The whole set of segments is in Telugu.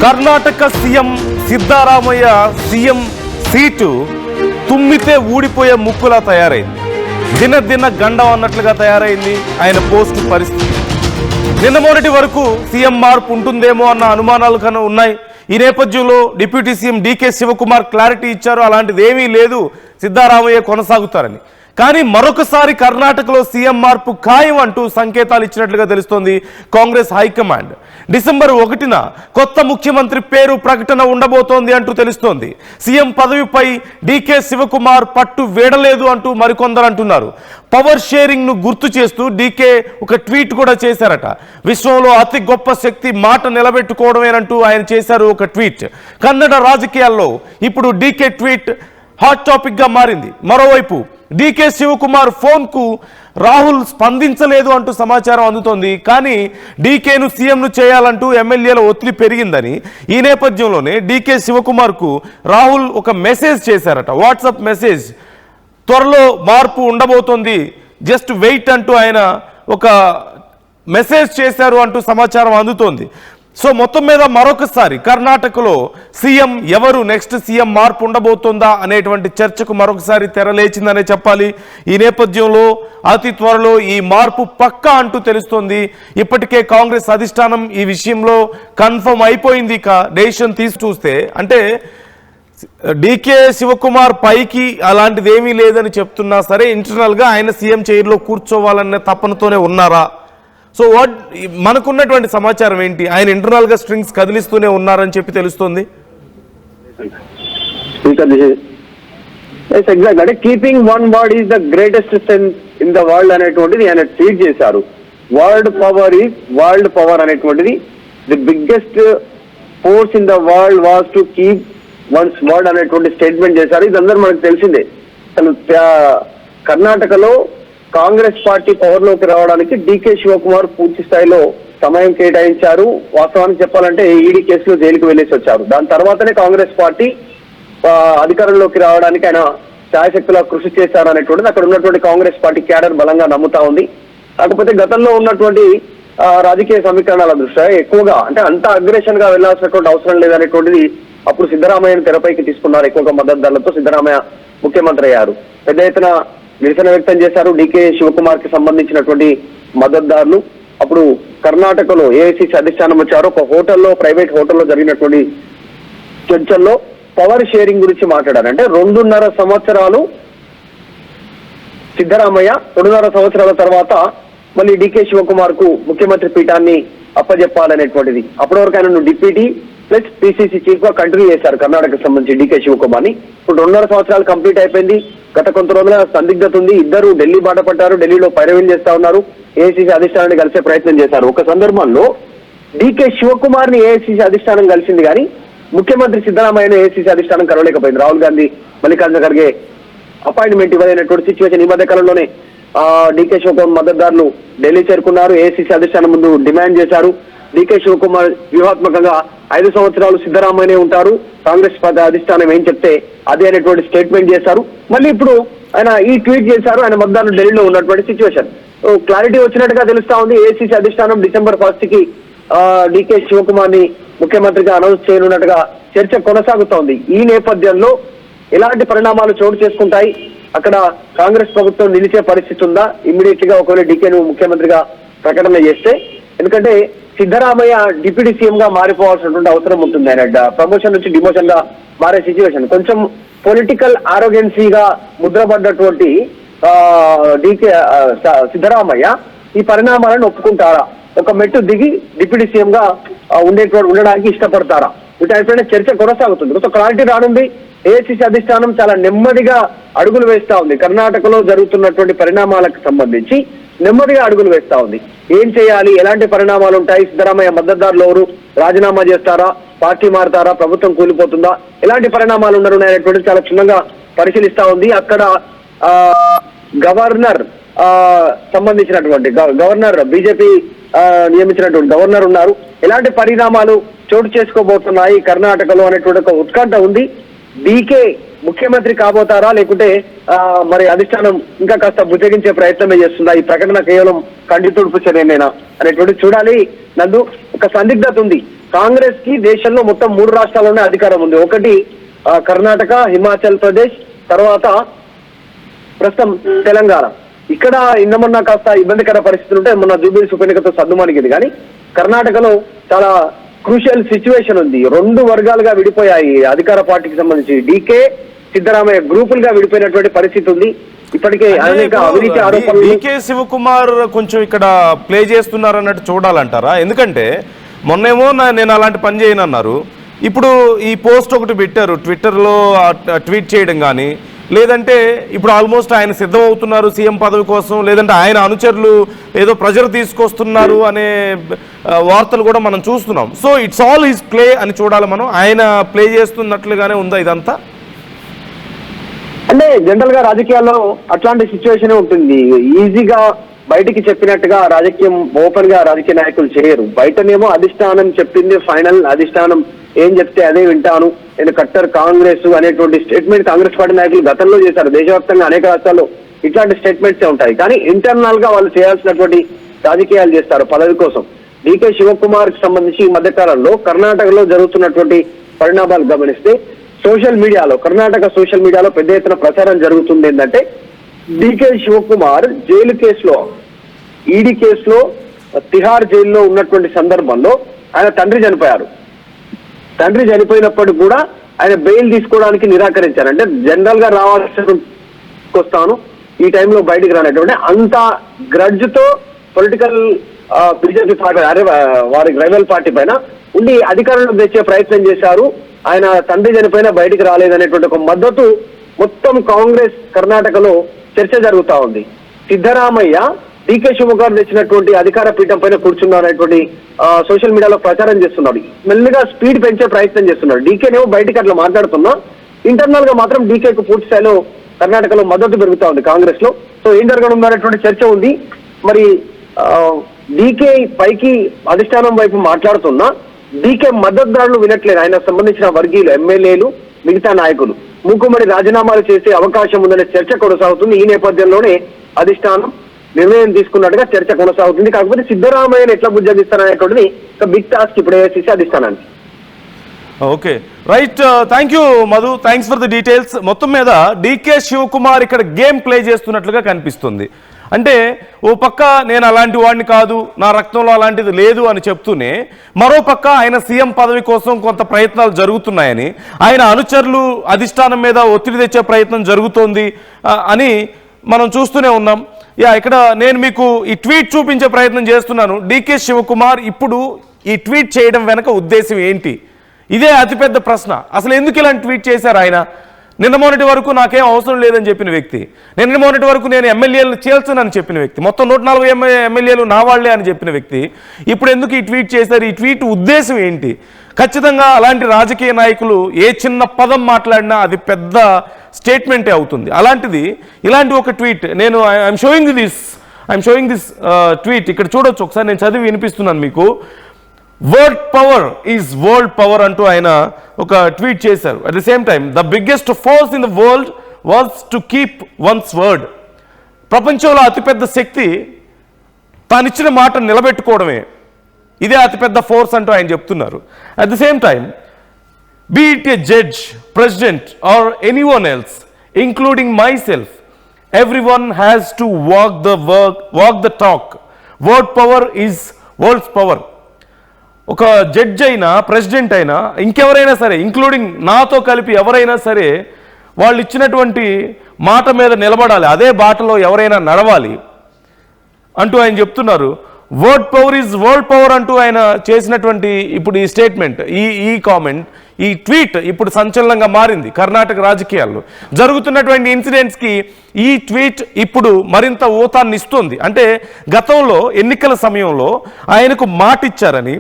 Karnataka CM Siddaramaiah CM seat తుమ్మితే ఊడిపోయే ముక్కులా తయారైంది. దినదిన గండం అన్నట్లుగా తయారైంది ఆయన పోస్టు పరిస్థితి. నిన్న మొదటి వరకు సీఎం మార్పు ఉంటుందేమో అన్న అనుమానాలు కన్నా ఉన్నాయి. ఈ నేపథ్యంలో deputy CM DK Shivakumar clarity ఇచ్చారు, అలాంటిది ఏమీ లేదు, సిద్ధరామయ్య కొనసాగుతారని. కానీ మరొకసారి కర్ణాటకలో సీఎం మార్పు ఖాయం అంటూ సంకేతాలు ఇచ్చినట్లుగా తెలుస్తోంది కాంగ్రెస్ హైకమాండ్. డిసెంబర్ 1న కొత్త ముఖ్యమంత్రి పేరు ప్రకటన ఉండబోతోంది అంటూ తెలుస్తోంది. సీఎం పదవిపై డీకే శివకుమార్ పట్టు వీడలేదు అంటూ మరికొందరు అంటున్నారు. పవర్ షేరింగ్ ను గుర్తు చేస్తూ డీకే ఒక ట్వీట్ కూడా చేశారట. విశ్వంలో అతి గొప్ప శక్తి మాట నిలబెట్టుకోవడమేనంటూ ఆయన చేశారు ఒక ట్వీట్. కన్నడ రాజకీయాల్లో ఇప్పుడు డీకే ట్వీట్ హాట్ టాపిక్ గా మారింది. మరోవైపు డీకే శివకుమార్ ఫోన్ కు రాహుల్ స్పందించలేదు అంటూ సమాచారం అందుతోంది. కానీ డీకేను సీఎంను చేయాలంటూ ఎమ్మెల్యేల ఒత్తిడి పెరిగిందని ఈ నేపథ్యంలోనే డీకే శివకుమార్ కు రాహుల్ ఒక మెసేజ్ చేశారట, వాట్సాప్ మెసేజ్. త్వరలో మార్పు ఉండబోతోంది, జస్ట్ వెయిట్ అంటూ ఆయన ఒక మెసేజ్ చేశారు అంటూ సమాచారం అందుతోంది. సో మొత్తం మీద మరొకసారి కర్ణాటకలో సీఎం ఎవరు, నెక్స్ట్ సీఎం మార్పు ఉండబోతుందా అనేటువంటి చర్చకు మరొకసారి తెరలేచిందనే చెప్పాలి. ఈ నేపథ్యంలో అతి త్వరలో ఈ మార్పు పక్కా అంటూ తెలుస్తోంది. ఇప్పటికే కాంగ్రెస్ అధిష్టానం ఈ విషయంలో కన్ఫర్మ్ అయిపోయింది. ఇక డెసిషన్ తీసి చూస్తే అంటే డీకే శివకుమార్ పైకి అలాంటిది ఏమీ లేదని చెప్తున్నా సరే ఇంటర్నల్గా ఆయన సీఎం చైర్లో కూర్చోవాలనే తపనతోనే ఉన్నారా? సో మనకున్నటువంటి సమాచారం ఏంటి? ఆయన ఇంటర్నల్ గా స్ట్రింగ్స్ కదిలిస్తూనే ఉన్నారని చెప్పి తెలుస్తుంది. అంటే keeping one word is the greatest strength in the world అనేటువంటిది ఆయన ట్వీట్ చేశారు. World power is world power అనేటువంటిది the biggest force in the world was to keep one's word అనేటువంటి స్టేట్మెంట్ చేశారు. ఇదందరూ మనకు తెలిసిందే. అసలు కర్ణాటకలో కాంగ్రెస్ పార్టీ పవర్ లోకి రావడానికి డీకే శివకుమార్ పూర్తి స్థాయిలో సమయం కేటాయించారు. వాస్తవానికి చెప్పాలంటే ఈడీ కేసులో జైలుకు వెళ్లేసి వచ్చారు. దాని తర్వాతనే కాంగ్రెస్ పార్టీ అధికారంలోకి రావడానికి ఆయన శాయశక్తులా కృషి చేశారు అనేటువంటిది అక్కడ ఉన్నటువంటి కాంగ్రెస్ పార్టీ క్యాడర్ బలంగా నమ్ముతా ఉంది. కాకపోతే గతంలో ఉన్నటువంటి రాజకీయ సమీకరణాల దృష్ట్యా ఎక్కువగా అంటే అంత అగ్రెషన్ గా వెళ్లాల్సినటువంటి అవసరం లేదనేటువంటిది అప్పుడు సిద్ధరామయ్యను తెరపైకి తీసుకున్నారు. ఎక్కువగా మద్దతుదారులతో సిద్ధరామయ్య ముఖ్యమంత్రి అయ్యారు. పెద్ద ఎత్తున నిరసన వ్యక్తం చేశారు డీకే శివకుమార్ కి సంబంధించినటువంటి మద్దతుదారులు. అప్పుడు కర్ణాటకలో ఏఐసిసి అధిష్టానం వచ్చారు. ఒక హోటల్లో, ప్రైవేట్ హోటల్లో జరిగినటువంటి చర్చల్లో పవర్ షేరింగ్ గురించి మాట్లాడారు. అంటే 2.5 సంవత్సరాలు సిద్ధరామయ్య, 2.5 సంవత్సరాల తర్వాత మళ్ళీ డీకే శివకుమార్ కు ముఖ్యమంత్రి పీఠాన్ని అప్పజెప్పాలనేటువంటిది. అప్పటి వరకు ఆయన డిప్యూటీ ప్లస్ పిసిసి చీఫ్ గా కంటిన్యూ చేశారు కర్ణాటకకు సంబంధించి డీకే శివకుమార్ ని. ఇప్పుడు 2.5 సంవత్సరాలు కంప్లీట్ అయిపోయింది. గత కొంత రోజుల సందిగ్ధత ఉంది. ఇద్దరు ఢిల్లీ బాట పట్టారు, ఢిల్లీలో పైరవీలు చేస్తా ఉన్నారు, ఏఐసిసి అధిష్టానాన్ని కలిసే ప్రయత్నం చేశారు. ఒక సందర్భంలో డీకే శివకుమార్ ని ఏఐసిసి అధిష్టానం కలిసింది కానీ ముఖ్యమంత్రి సిద్ధరామయ్యను ఏఐసిసి అధిష్టానం కలవలేకపోయింది. రాహుల్ గాంధీ, మల్లికార్జున ఖర్గే అపాయింట్మెంట్ ఇవ్వలేనటువంటి సిచ్యువేషన్. ఈ మధ్య కాలంలోనే డీకే శివకుమార్ మద్దతుదారులు ఢిల్లీ చేరుకున్నారు, ఏఐసిసి అధిష్టానం ముందు డిమాండ్ చేశారు. డీకే శివకుమార్ వ్యూహాత్మకంగా 5 సంవత్సరాలు సిద్ధరామయ్యనే ఉంటారు, కాంగ్రెస్ పార్టీ అధిష్టానం ఏం చెప్తే అదే అనేటువంటి స్టేట్మెంట్ చేశారు. మళ్ళీ ఇప్పుడు ఆయన ఈ ట్వీట్ చేశారు. ఆయన మద్దతుదారులు ఢిల్లీలో ఉన్నటువంటి సిచ్యువేషన్ క్లారిటీ వచ్చినట్టుగా తెలుస్తా ఉంది. ఏఐసిసి అధిష్టానం డిసెంబర్ 1 కి డీకే శివకుమార్ ని ముఖ్యమంత్రిగా అనౌన్స్ చేయనున్నట్టుగా చర్చ కొనసాగుతోంది. ఈ నేపథ్యంలో ఎలాంటి పరిణామాలు చోటు చేసుకుంటాయి? అక్కడ కాంగ్రెస్ ప్రభుత్వం నిలిచే పరిస్థితి ఉందా? ఇమ్మీడియట్ గా ఒకవేళ డీకేను ముఖ్యమంత్రిగా ప్రకటన చేస్తే? ఎందుకంటే సిద్ధరామయ్య డిప్యూటీ సీఎం గా మారిపోవాల్సినటువంటి అవసరం ఉంటుంది. ఆయన ప్రమోషన్ నుంచి డిమోషన్ గా మారే సిచ్యువేషన్. కొంచెం పొలిటికల్ ఆరోగెన్సీగా ముద్రపడ్డటువంటి డీకే సిద్ధరామయ్య ఈ పరిణామాలను ఒప్పుకుంటారా? ఒక మెట్టు దిగి డిప్యూటీ సీఎం గా ఉండడానికి ఇష్టపడతారా? వీటైపోయిన చర్చ కొనసాగుతుంది. కొంచెం క్లారిటీ రానుంది. ఏఐసిసి అధిష్టానం చాలా నెమ్మదిగా అడుగులు వేస్తా ఉంది. కర్ణాటకలో జరుగుతున్నటువంటి పరిణామాలకు సంబంధించి నెమ్మదిగా అడుగులు వేస్తా ఉంది. ఏం చేయాలి, ఎలాంటి పరిణామాలు ఉంటాయి, సిద్ధరామయ్య మద్దతుదారులు ఎవరు, రాజీనామా చేస్తారా, పార్టీ మారుతారా, ప్రభుత్వం కూలిపోతుందా, ఎలాంటి పరిణామాలు ఉండనున్నాయనేటువంటి చాలా క్షుణ్ణంగా పరిశీలిస్తా ఉంది. అక్కడ గవర్నర్ సంబంధించినటువంటి గవర్నర్, బీజేపీ నియమించినటువంటి గవర్నర్ ఉన్నారు. ఎలాంటి పరిణామాలు చోటు చేసుకోబోతున్నాయి కర్ణాటకలో అనేటువంటి ఒక ఉత్కంఠ ఉంది. డీకే ముఖ్యమంత్రి కాబోతారా, లేకుంటే మరి అధిష్టానం ఇంకా కాస్త బుజ్జగించే ప్రయత్నమే చేస్తుందా? ఈ ప్రకటన కేవలం కంటి తుడుపు చర్యనేనా అనేటువంటి చూడాలి. నందు ఒక సందిగ్ధత ఉంది. కాంగ్రెస్ కి దేశంలో మొత్తం 3 రాష్ట్రాల్లోనే అధికారం ఉంది. ఒకటి కర్ణాటక, హిమాచల్ ప్రదేశ్, తర్వాత ప్రస్తుతం తెలంగాణ. ఇక్కడ మొన్న కాస్త ఇబ్బందికర పరిస్థితులు ఉంటే మొన్న జూబ్లీ ఉప ఎన్నికతో సద్దుమణిగింది. కానీ కర్ణాటకలో చాలా క్రూషియల్ సిచ్యువేషన్ ఉంది. 2 వర్గాలుగా విడిపోయాయి అధికార పార్టీకి సంబంధించి. డీకే, సిద్ధరామయ్య గ్రూపులుగా విడిపోయినటువంటి పరిస్థితి ఉంది. ఇప్పటికే అనేక అవినీతి ఆరోపణలు. డీకే శివకుమార్ కొంచెం ఇక్కడ ప్లే చేస్తున్నారు అన్నట్టు చూడాలంటారా? ఎందుకంటే మొన్నేమో నేను అలాంటి పని చేయనన్నారు, ఇప్పుడు ఈ పోస్ట్ ఒకటి పెట్టారు ట్విట్టర్లో, ట్వీట్ చేయడం కానీ, లేదంటే ఇప్పుడు ఆల్మోస్ట్ ఆయన సిద్ధమవుతున్నారు సీఎం పదవి కోసం, లేదంటే ఆయన అనుచరులు ఏదో ప్రెజర్ తీసుకొస్తున్నారు అనే వార్తలు కూడా మనం చూస్తున్నాం. So it's all his play అని చూడాలి మనం. ఆయన ప్లే చేస్తున్నట్లుగానే ఉందా ఇదంతా? అంటే జనరల్ గా రాజకీయాల్లో అట్లాంటి సిచ్యువేషన్ ఉంటుంది. ఈజీగా బయటికి చెప్పినట్టుగా రాజకీయం ఓపెన్ గా రాజకీయ నాయకులు చేయరు. బయటనేమో అధిష్టానం చెప్పింది ఫైనల్, అధిష్టానం ఏం చెప్తే అదే వింటాను, నేను కట్టర్ కాంగ్రెస్ అనేటువంటి స్టేట్మెంట్ కాంగ్రెస్ పార్టీ నాయకులు గతంలో చేశారు. దేశవ్యాప్తంగా అనేక రాష్ట్రాల్లో ఇట్లాంటి స్టేట్మెంట్సే ఉంటాయి. కానీ ఇంటర్నల్ గా వాళ్ళు చేయాల్సినటువంటి రాజకీయాలు చేస్తారు పదవి కోసం. డీకే శివకుమార్ కి సంబంధించి ఈ మధ్య కాలంలో కర్ణాటకలో జరుగుతున్నటువంటి పరిణామాలు గమనిస్తే సోషల్ మీడియాలో, కర్ణాటక సోషల్ మీడియాలో పెద్ద ఎత్తున ప్రచారం జరుగుతుంది. ఏంటంటే డీకే శివకుమార్ జైలు కేసులో, ఈడీ కేసులో తిహార్ జైల్లో ఉన్నటువంటి సందర్భంలో ఆయన తండ్రి చనిపోయారు. తండ్రి చనిపోయినప్పటికీ కూడా ఆయన బెయిల్ తీసుకోవడానికి నిరాకరించారు. అంటే జనరల్ గా రావాల్సి వస్తాను, ఈ టైంలో బయటికి రానటువంటి అంత గ్రడ్జ్ తో పొలిటికల్ బీజేపీ పార్టీ వారి రైవల్ పార్టీ పైన ఉండి అధికారంలో తెచ్చే ప్రయత్నం చేశారు. ఆయన తండ్రి చనిపోయినా బయటికి రాలేదనేటువంటి ఒక మద్దతు మొత్తం కాంగ్రెస్ కర్ణాటకలో చర్చ జరుగుతా ఉంది. సిద్ధరామయ్య డీకే శివకుమార్ తెచ్చినటువంటి అధికార పీఠం పైన కూర్చున్నారనేటువంటి సోషల్ మీడియాలో ప్రచారం చేస్తున్నాడు. మెల్లిగా స్పీడ్ పెంచే ప్రయత్నం చేస్తున్నాడు. డీకేనేమో బయటికి అట్లా మాట్లాడుతున్నా, ఇంటర్నల్ గా మాత్రం డీకేకు పూర్తి స్థాయిలో కర్ణాటకలో మద్దతు పెరుగుతా ఉంది కాంగ్రెస్ లో. సో ఏం జరగనుందనేటువంటి చర్చ ఉంది. మరి డీకే పైకి అధిష్టానం వైపు మాట్లాడుతున్నా డీకే మద్దతుదారులు వినట్లేదు. ఆయనకు సంబంధించిన వర్గీయులు, ఎమ్మెల్యేలు, మిగతా నాయకులు మూకుమ్మడి రాజీనామాలు చేసే అవకాశం ఉందనే చర్చ కొనసాగుతుంది. ఈ నేపథ్యంలోనే అధిష్టానం నిర్ణయం తీసుకున్నట్టుగా చర్చ కొనసాగుతుంది. కాకపోతే సిద్ధరామయ్యను ఎట్లా బుజ్జగిస్తారనేటువంటిది ఒక బిగ్ టాస్క్ ఇప్పుడు వేసేసి అధిష్టానానికి. Okay, right, thank you Madhu, thanks for the details. మొత్తం మీద డీకే శివకుమార్ ఇక్కడ గేమ్ ప్లే చేస్తున్నట్లుగా కనిపిస్తుంది. అంటే ఓ పక్క నేను అలాంటి వాడిని కాదు, నా రక్తంలో అలాంటిది లేదు అని చెప్తూనే, మరో పక్క ఆయన సీఎం పదవి కోసం కొంత ప్రయత్నాలు జరుగుతున్నాయని, ఆయన అనుచరులు అధిష్టానం మీద ఒత్తిడి తెచ్చే ప్రయత్నం జరుగుతోంది అని మనం చూస్తూనే ఉన్నాం. ఇక్కడ నేను మీకు ఈ ట్వీట్ చూపించే ప్రయత్నం చేస్తున్నాను. డీకే శివకుమార్ ఇప్పుడు ఈ ట్వీట్ చేయడం వెనక ఉద్దేశం ఏంటి? ఇదే అతిపెద్ద ప్రశ్న. అసలు ఎందుకు ఇలాంటి ట్వీట్ చేశారు ఆయన? నిన్న మొన్నటి వరకు నాకేం అవసరం లేదని చెప్పిన వ్యక్తి, నిన్న మొన్నటి వరకు నేను ఎమ్మెల్యేలను చేల్చనని చెప్పిన వ్యక్తి, మొత్తం 140 ఎమ్మెల్యేలు నా వాళ్లే అని చెప్పిన వ్యక్తి ఇప్పుడు ఎందుకు ఈ ట్వీట్ చేశారు? ఈ ట్వీట్ ఉద్దేశం ఏంటి? ఖచ్చితంగా అలాంటి రాజకీయ నాయకులు ఏ చిన్న పదం మాట్లాడినా అది పెద్ద స్టేట్మెంటే అవుతుంది. అలాంటిది ఇలాంటి ఒక ట్వీట్, నేను ఐఎమ్ షోయింగ్ దిస్ ట్వీట్ ఇక్కడ చూడొచ్చు ఒకసారి, నేను చదివి వినిపిస్తున్నాను మీకు. Word power is world power అంటూ ఆయన ఒక ట్వీట్ చేశారు. At the same time the biggest force in the world was to keep one's word. ప్రపంచంలో అతిపెద్ద శక్తి తానిచ్చిన మాట నిలబెట్టుకోవడమే, ఇదే అతిపెద్ద ఫోర్స్ అంటూ ఆయన చెప్తున్నారు. At the same time be it a judge, president or anyone else, including myself, everyone has to walk the talk. Word power is world's power. ఒక జడ్జ్ అయినా, ప్రెసిడెంట్ అయినా, ఇంకెవరైనా సరే, ఇంక్లూడింగ్ నాతో కలిపి ఎవరైనా సరే, వాళ్ళు ఇచ్చినటువంటి మాట మీద నిలబడాలి, అదే బాటలో ఎవరైనా నడవాలి అంటూ ఆయన చెప్తున్నారు. Word power is world power అంటూ ఆయన చేసినటువంటి ఇప్పుడు ఈ స్టేట్మెంట్, ఈ కామెంట్, ఈ ట్వీట్ ఇప్పుడు సంచలనంగా మారింది కర్ణాటక రాజకీయాల్లో. జరుగుతున్నటువంటి ఇన్సిడెంట్స్కి ఈ ట్వీట్ ఇప్పుడు మరింత ఊతాన్ని ఇస్తుంది. అంటే గతంలో ఎన్నికల సమయంలో ఆయనకు మాట ఇచ్చారని,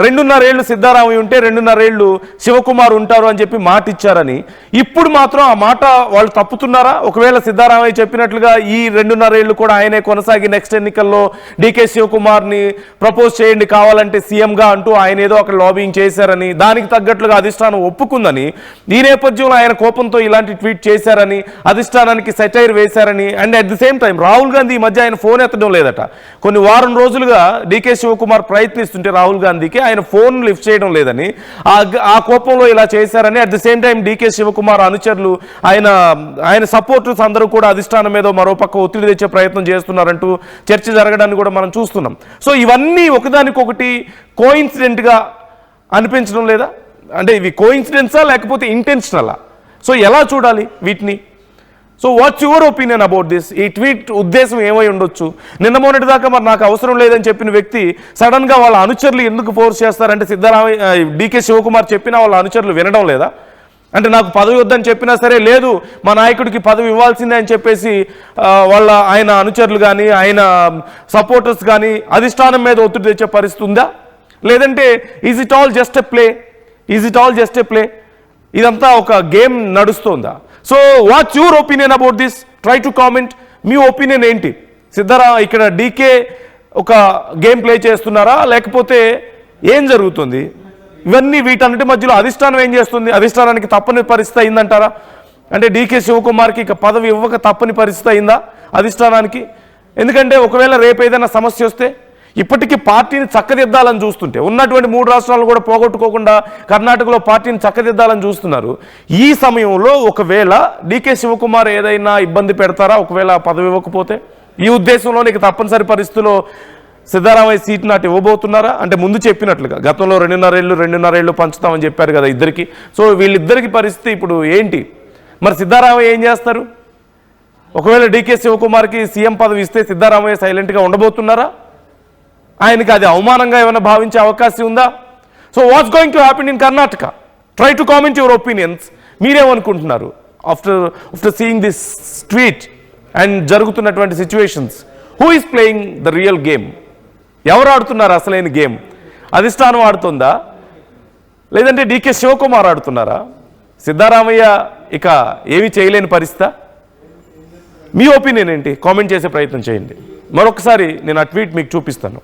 2.5 ఏళ్ళు సిద్ధారామయ్య ఉంటే 2.5 ఏళ్ళు శివకుమార్ ఉంటారు అని చెప్పి మాట ఇచ్చారని, ఇప్పుడు మాత్రం ఆ మాట వాళ్ళు తప్పుతున్నారా? ఒకవేళ సిద్ధారామయ్య చెప్పినట్లుగా ఈ 2.5 ఏళ్ళు కూడా ఆయనే కొనసాగి నెక్స్ట్ ఎన్నికల్లో డీకే శివకుమార్ని ప్రపోజ్ చేయండి కావాలంటే సీఎంగా అంటూ ఆయన ఏదో అక్కడ లాబింగ్ చేశారని, దానికి తగ్గట్లుగా అధిష్టానం ఒప్పుకుందని, ఈ నేపథ్యంలో ఆయన కోపంతో ఇలాంటి ట్వీట్ చేశారని, అధిష్టానానికి సెటైర్ వేశారని, and at the same time Rahul Gandhi ఈ మధ్య ఆయన ఫోన్ ఎత్తడం లేదట. కొన్ని వారం రోజులుగా డీకే శివకుమార్ ప్రయత్నిస్తుంటే రాహుల్ గాంధీకి ఆయన ఫోన్ లిఫ్ట్ చేయడం లేదని ఆ కోపంలో ఇలా చేశారని, at the same time DK Shivakumar అనుచరులు ఆయన సపోర్టర్స్ అందరూ కూడా అధిష్టానం మీద మరోపక్క ఒత్తిడి తెచ్చే ప్రయత్నం చేస్తున్నారంటూ చర్చ జరగడాన్ని కూడా మనం చూస్తున్నాం. సో ఇవన్నీ ఒకదానికొకటి కోఇన్సిడెంట్గా అనిపించడం లేదా? అంటే ఇవి కోఇన్సిడెన్సా లేకపోతే ఇంటెన్షనలా? సో ఎలా చూడాలి వీటిని? So what's your opinion about this? ఈ ట్వీట్ ఉద్దేశం ఏమై ఉండొచ్చు? నిన్న మొన్నటి దాకా మరి నాకు అవసరం లేదని చెప్పిన వ్యక్తి సడన్గా వాళ్ళ అనుచరులు ఎందుకు ఫోర్స్ చేస్తారంటే, సిద్ధరామయ్య డీకే శివకుమార్ చెప్పినా వాళ్ళ అనుచరులు వినడం లేదా? అంటే నాకు పదవి వద్దని చెప్పినా సరే లేదు మా నాయకుడికి పదవి ఇవ్వాల్సిందే అని చెప్పేసి ఆయన అనుచరులు కానీ ఆయన సపోర్టర్స్ కానీ అధిష్టానం మీద ఒత్తిడి తెచ్చే పరిస్థితి ఉందా? లేదంటే is it all just a play? ఇదంతా ఒక గేమ్ నడుస్తుందా? So what's your opinion about this? Try to comment. Me opinion ఏంటి? ఇక్కడ డీకే ఒక గేమ్ ప్లే చేస్తున్నారా లేకపోతే ఏం జరుగుతుంది? ఇవన్నీ వీటన్నిటి మధ్యలో అధిష్టానం ఏం చేస్తుంది? అధిష్టానానికి తప్పని పరిస్థితి అయిందంటారా? అంటే డీకే శివకుమార్కి ఇక పదవి ఇవ్వక తప్పని పరిస్థితి అయిందా అధిష్టానానికి? ఎందుకంటే ఒకవేళ రేపు ఏదైనా సమస్య వస్తే ఇప్పటికీ పార్టీని చక్కదిద్దాలని చూస్తుంటే, ఉన్నటువంటి 3 రాష్ట్రాలు కూడా పోగొట్టుకోకుండా కర్ణాటకలో పార్టీని చక్కదిద్దాలని చూస్తున్నారు. ఈ సమయంలో ఒకవేళ డీకే శివకుమార్ ఏదైనా ఇబ్బంది పెడతారా ఒకవేళ పదవి ఇవ్వకపోతే? ఈ ఉద్దేశంలో నీకు తప్పనిసరి పరిస్థితిలో సిద్ధరామయ్య సీట్ నాటి ఇవ్వబోతున్నారా? అంటే ముందు చెప్పినట్లుగా గతంలో 2.5 ఏళ్ళు పంచుతామని చెప్పారు కదా ఇద్దరికి. సో వీళ్ళిద్దరికి పరిస్థితి ఇప్పుడు ఏంటి? మరి సిద్ధరామయ్య ఏం చేస్తారు? ఒకవేళ డీకే శివకుమార్కి సీఎం పదవి ఇస్తే సిద్ధరామయ్య సైలెంట్గా ఉండబోతున్నారా? ఆయనకి అది అవమానంగా ఏమైనా భావించే అవకాశం ఉందా? So what's going to happen in Karnataka? Try to comment your opinions. మీరేమనుకుంటున్నారు after seeing this tweet and జరుగుతున్నటువంటి situations? Who is playing the real game? ఎవరు ఆడుతున్నారు అసలైన గేమ్? అధిష్టానం ఆడుతుందా లేదంటే డీకే శివకుమార్ ఆడుతున్నారా? సిద్ధరామయ్య ఇక ఏమీ చేయలేని పరిస్థితి? మీ ఒపీనియన్ ఏంటి? కామెంట్ చేసే ప్రయత్నం చేయండి. మరొకసారి నేను ఆ ట్వీట్ మీకు చూపిస్తాను.